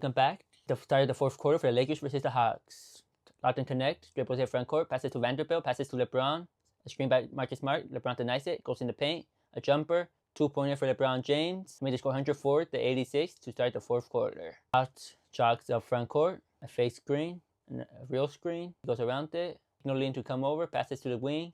Welcome back. The start of the fourth quarter for the Lakers versus the Hawks. Locked and connect. Dribbles here front court. Passes to Vanderbilt. Passes to LeBron. A screen by Marcus Smart. LeBron denies it. Goes in the paint. A jumper. 2-pointer for LeBron James. Made the score 104-86 to start the fourth quarter. Hawks jogs up front court. A fake screen. A real screen. Goes around it. No lean to come over. Passes to the wing.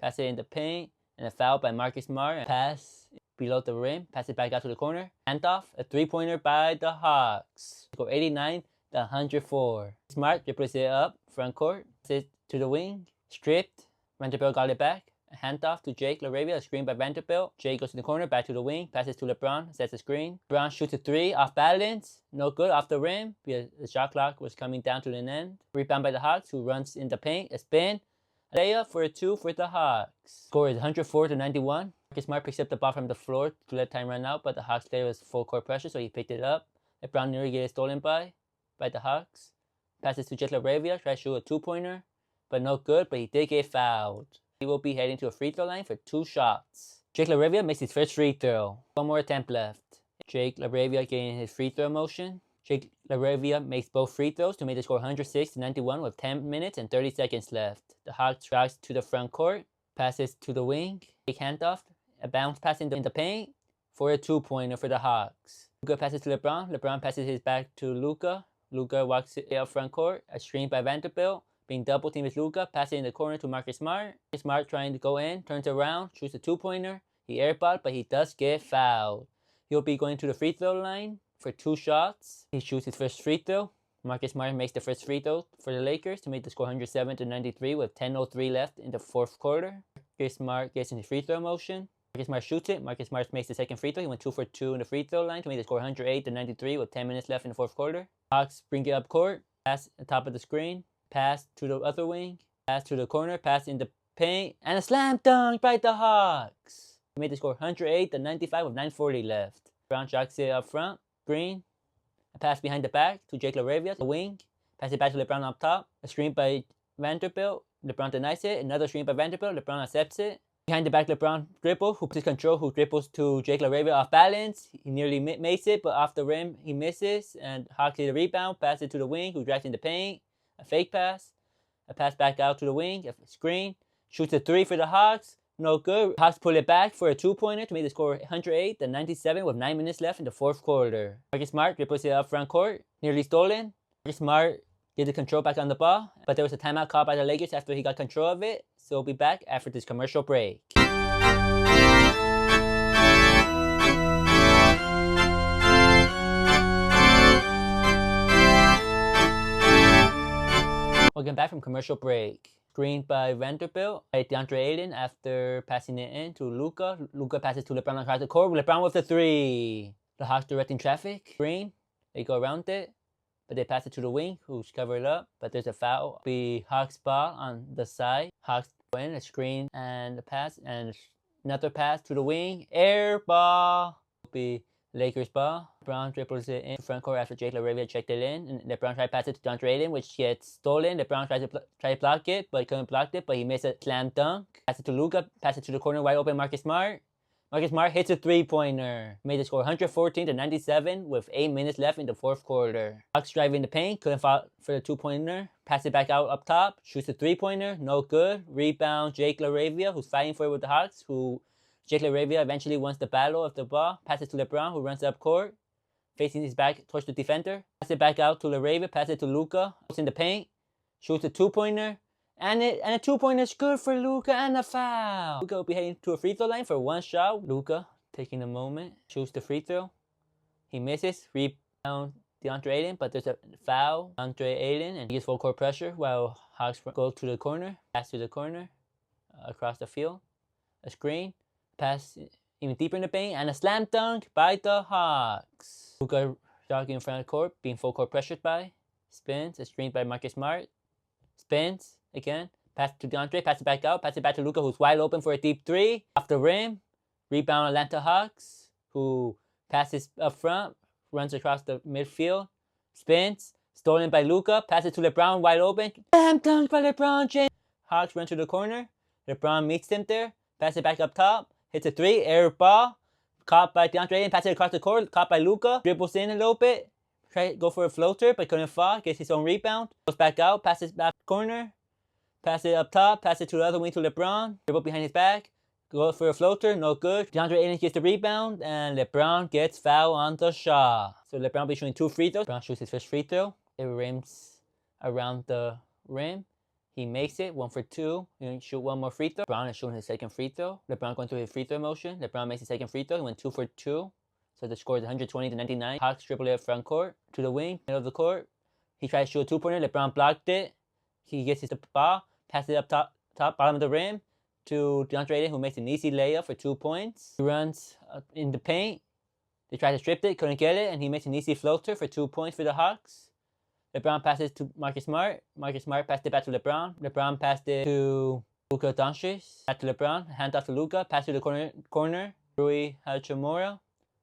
Passes it in the paint. And a foul by Marcus Smart. Pass below the rim. Pass it back out to the corner. Handoff. A 3-pointer by the Hawks. Score 89-104. Smart dribbles it up front court. Passes it to the wing. Stripped. Vanderbilt got it back. A handoff to Jake LaRavia. A screen by Vanderbilt. Jake goes to the corner. Back to the wing. Passes to LeBron. Sets the screen. LeBron shoots a 3 off balance. No good off the rim because the shot clock was coming down to an end. Rebound by the Hawks, who runs in the paint. A spin. A layup for a 2 for the Hawks. Score is 104-91. Marcus Smart picks up the ball from the floor to let time run out, but the Hawks player was full court pressure, so he picked it up. LeBron nearly gets stolen by the Hawks. Passes to Jake LaRavia. Tries to shoot a 2-pointer, but no good, but he did get fouled. He will be heading to a free throw line for 2 shots. Jake LaRavia makes his first free throw. 1 more attempt left. Jake LaRavia getting his free throw motion. Jake LaRavia makes both free throws to make the score 106-91 with 10 minutes and 30 seconds left. The Hawks drives to the front court. Passes to the wing. Big handoff. A bounce pass in the paint for a 2-pointer for the Hawks. Luka passes to LeBron. LeBron passes his back to Luka. Luka walks it up front court. A screen by Vanderbilt. Being double teamed with Luka. Passing in the corner to Marcus Smart. Marcus Smart trying to go in. Turns around. Shoots a 2-pointer. He airballed, but he does get fouled. He'll be going to the free throw line for 2 shots. He shoots his first free throw. Marcus Smart makes the first free throw for the Lakers to make the score 107-93 with 10:03 left in the fourth quarter. Marcus Smart gets in his free throw motion. Marcus Smart shoots it. Marcus Smart makes the second free throw. He went 2 for 2 in the free throw line to make the score 108-93 with 10 minutes left in the fourth quarter. Hawks bring it up court. Pass at the top of the screen. Pass to the other wing. Pass to the corner. Pass in the paint. And a slam dunk by the Hawks. He made the score 108-95 with 9:40 left. Brown jogs it up front. Green. A pass behind the back to Jake LaRavia. The wing. Pass it back to LeBron up top. A screen by Vanderbilt. LeBron denies it. Another screen by Vanderbilt. LeBron accepts it. Behind the back, LeBron dribble, who plays control, who dribbles to Jake LaRavia off balance. He nearly makes it, but off the rim, he misses. And Hawks get a rebound, pass it to the wing, who drives in the paint. A fake pass. A pass back out to the wing, a screen. Shoots a 3 for the Hawks. No good. Hawks pull it back for a 2-pointer to make the score 108-97 with 9 minutes left in the fourth quarter. Marcus Smart dribbles it up front court. Nearly stolen. Marcus Smart gets the control back on the ball, but there was a timeout called by the Lakers after he got control of it. So we'll be back after this commercial break. Welcome back from commercial break. Screen by Vanderbilt by DeAndre Ayton after passing it in to Luka. Luka passes to LeBron across the court. LeBron with the 3. The Hawks directing traffic. Green. They go around it, but they pass it to the wing, who's covered up. But there's a foul. The Hawks ball on the side. Hawks win a screen and a pass and another pass to the wing. Air ball. Be Lakers ball. LeBron dribbles it in front court after Jake LaRavia checked it in. And LeBron tried to pass it to DeAndre Ayton, which gets stolen. LeBron tried to block it, but couldn't block it. But he missed a slam dunk. Pass it to Luka. Pass it to the corner, wide open Marcus Smart. Marcus Smart hits a 3-pointer. Made the score 114-97 with 8 minutes left in the fourth quarter. Hawks drive in the paint. Couldn't fall for the 2-pointer. Pass it back out up top. Shoots a 3-pointer. No good. Rebound Jake LaRavia, who's fighting for it with the Hawks. Jake LaRavia eventually wins the battle of the ball. Passes to LeBron, who runs up court. Facing his back towards the defender. Pass it back out to LaRavia. Pass it to Luka. Goes in the paint. Shoots a 2-pointer. And a 2-pointer is good for Luka and a foul. Luka will be heading to a free throw line for 1 shot. Luka taking a moment. Shoots the free throw. He misses. Rebound DeAndre Ayton, but there's a foul. DeAndre Ayton, and he gets full court pressure while Hawks go to the corner. Pass to the corner. Across the field. A screen. Pass even deeper in the paint. And a slam dunk by the Hawks. Luka jogging in front of the court, being full court pressured by. Spins. A screen by Marcus Smart. Spins. Again, pass to DeAndre, pass it back out, pass it back to Luka, who's wide open for a deep 3. Off the rim, rebound Atlanta Hawks, who passes up front, runs across the midfield, spins, stolen by Luka, passes to LeBron, wide open, slam dunk by LeBron James. Hawks run to the corner, LeBron meets him there, pass it back up top, hits a 3, air ball, caught by DeAndre Ayton, passes it across the court, caught by Luka, dribbles in a little bit, try to go for a floater, but couldn't fall. Gets his own rebound. Goes back out, passes back corner. Pass it up top, pass it to the other wing to LeBron. Dribble behind his back. Go for a floater, no good. DeAndre Ayton gets the rebound, and LeBron gets fouled on the shot. So LeBron will be shooting 2 free throws. LeBron shoots his first free throw. It rims around the rim. He makes it, 1 for 2. He shoot 1 more free throw. LeBron is shooting his second free throw. LeBron going through his free throw motion. LeBron makes his second free throw. He went 2 for 2. So the score is 120-99. Hawks dribble it front court to the wing, middle of the court. He tries to shoot a 2-pointer. LeBron blocked it. He gets his ball. Passes it up top, bottom of the rim to DeAndre Ayton, who makes an easy layup for 2 points. He runs in the paint. They try to strip it, couldn't get it, and he makes an easy floater for 2 points for the Hawks. LeBron passes to Marcus Smart. Marcus Smart passed it back to LeBron. LeBron passed it to Luka Doncic. Back to LeBron. Hand off to Luka. Pass to the corner. Rui Hachimura,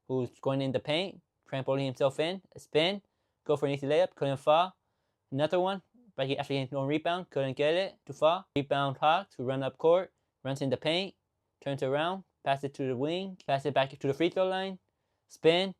who's going in the paint, trampoling himself in. A spin. Go for an easy layup. Couldn't fall. Another one. But he actually had no rebound, couldn't get it to fall. Rebound Hawks, who run up court, runs in the paint, turns around, passes it to the wing, passes it back to the free throw line, spin,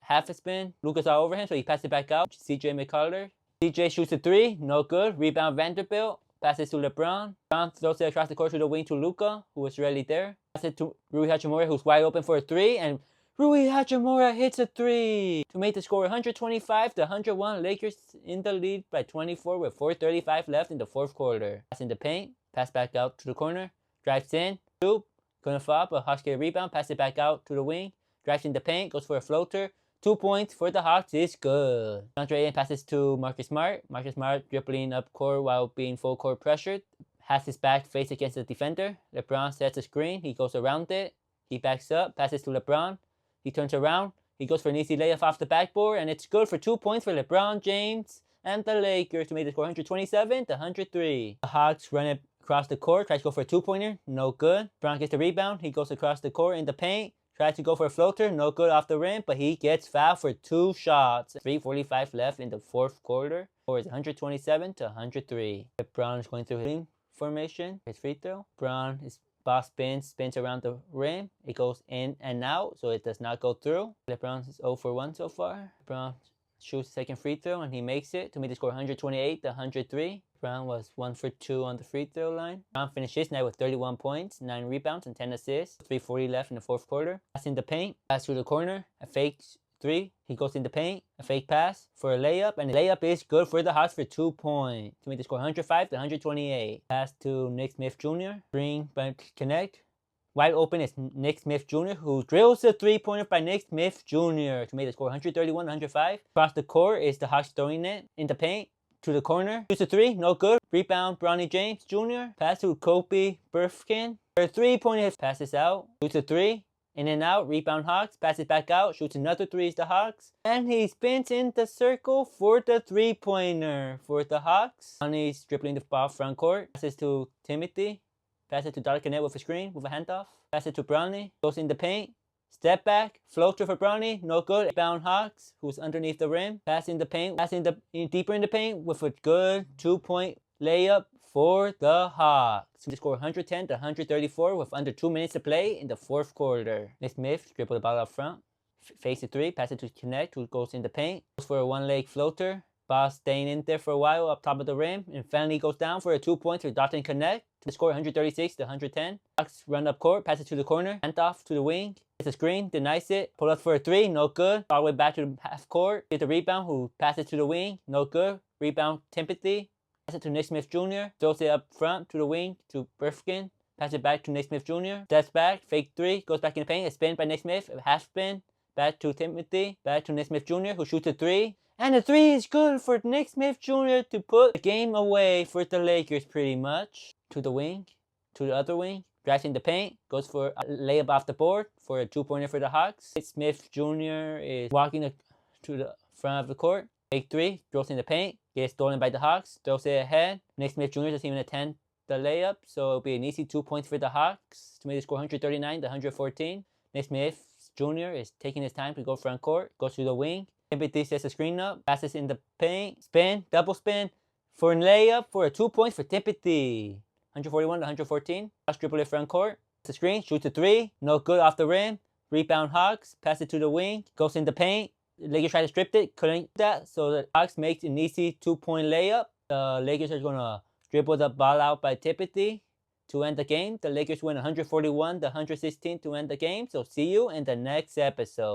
half a spin. Luka's all over him, so he passes it back out. CJ McCullough. CJ shoots a 3, no good. Rebound Vanderbilt, passes to LeBron. LeBron throws it across the court to the wing to Luka, who was already there. Passes it to Rui Hachimura, who's wide open for a 3, and Rui Hachimura hits a 3 to make the score 125-101. Lakers in the lead by 24 with 4:35 left in the fourth quarter. Pass in the paint, pass back out to the corner, drives in, couldn't fall, but Hawks get a rebound, pass it back out to the wing, drives in the paint, goes for a floater. 2 points for the Hawks is good. DeAndre Ayton passes to Marcus Smart. Marcus Smart dribbling up court while being full court pressured. Has his back face against the defender. LeBron sets a screen. He goes around it. He backs up, passes to LeBron. He turns around. He goes for an easy layup off the backboard, and it's good for 2 points for LeBron James and the Lakers to make the score 127-103. The Hawks run it across the court, tries to go for a 2-pointer, no good. LeBron gets the rebound. He goes across the court in the paint, tries to go for a floater, no good off the rim, but he gets fouled for 2 shots. 3:45 left in the fourth quarter. Score is 127-103. LeBron is going through his formation, his free throw. LeBron is ball spins around the rim. It goes in and out, so it does not go through. LeBron is 0 for 1 so far. LeBron shoots second free throw, and he makes it to make the score 128-103. LeBron was 1 for 2 on the free throw line. LeBron finished his night with 31 points, 9 rebounds, and 10 assists. 3:40 left in the fourth quarter. Pass in the paint, pass to the corner, a fake 3. He goes in the paint, a fake pass for a layup, and the layup is good for the Hawks for 2 points to make the score 105-128. Pass to Nick Smith Jr. Green by connect. Wide open is Nick Smith Jr., who drills the 3-pointer by Nick Smith Jr. to make the score 131-105. Across the court is the Hawks throwing it in the paint to the corner. Shoots a 3, no good. Rebound Bronny James Jr. Pass to Kobe Burfkin. For a 3-pointer, passes out. Shoots a 3. In and out, rebound Hawks, passes back out, shoots another 3 is the Hawks. And he spins in the circle for the 3-pointer for the Hawks. Bronny's dribbling the ball front court. Passes to Timothy. Passes to Darkanet with a screen, with a handoff. Passes to Bronny. Goes in the paint. Step back. Floater for Bronny. No good. Rebound Hawks, who's underneath the rim. Pass in the paint. Pass in deeper in the paint with a good 2-point layup for the Hawks. They score 110-134 with under 2 minutes to play in the fourth quarter. Nick Smith dribble the ball up front. Face the 3. Pass it to Connect, who goes in the paint. Goes for a 1-leg floater. Ball staying in there for a while up top of the rim. And finally goes down for a 2-point to Dot and Connect. To score 136-110. Hawks run up court. Pass it to the corner. Hand off to the wing. It's a screen. Denies it. Pull up for a 3. No good. All the way back to the half court. Get the rebound, who passes to the wing. No good. Rebound Timothy. Pass it to Nick Smith Jr. Throws it up front to the wing to Burfkin. Pass it back to Nick Smith Jr. Steps back. Fake 3. Goes back in the paint. A spin by Nick Smith. A half spin. Back to Timothy. Back to Nick Smith Jr. who shoots a 3. And the 3 is good for Nick Smith Jr. to put the game away for the Lakers pretty much. To the wing. To the other wing. Drives in the paint. Goes for a layup off the board for a 2-pointer for the Hawks. Nick Smith Jr. is walking to the front of the court. Fake 3. Throws in the paint. Gets stolen by the Hawks. Throws it ahead. Nick Smith Jr. doesn't even attempt the layup. So it'll be an easy 2 points for the Hawks to make the score 139-114. Nick Smith Jr. is taking his time to go front court. Goes to the wing. Timothy sets the screen up. Passes in the paint. Spin. Double spin. For a layup for a 2 points for Timothy. 141-114. Hawks dribble it front court. The screen. Shoots a 3. No good off the rim. Rebound Hawks. Pass it to the wing. Goes in the paint. The Lakers tried to strip it, couldn't do that, so the Hawks makes an easy 2-point layup. The Lakers are gonna dribble the ball out by Timothy to end the game. The Lakers win 141-116 to end the game. So see you in the next episode.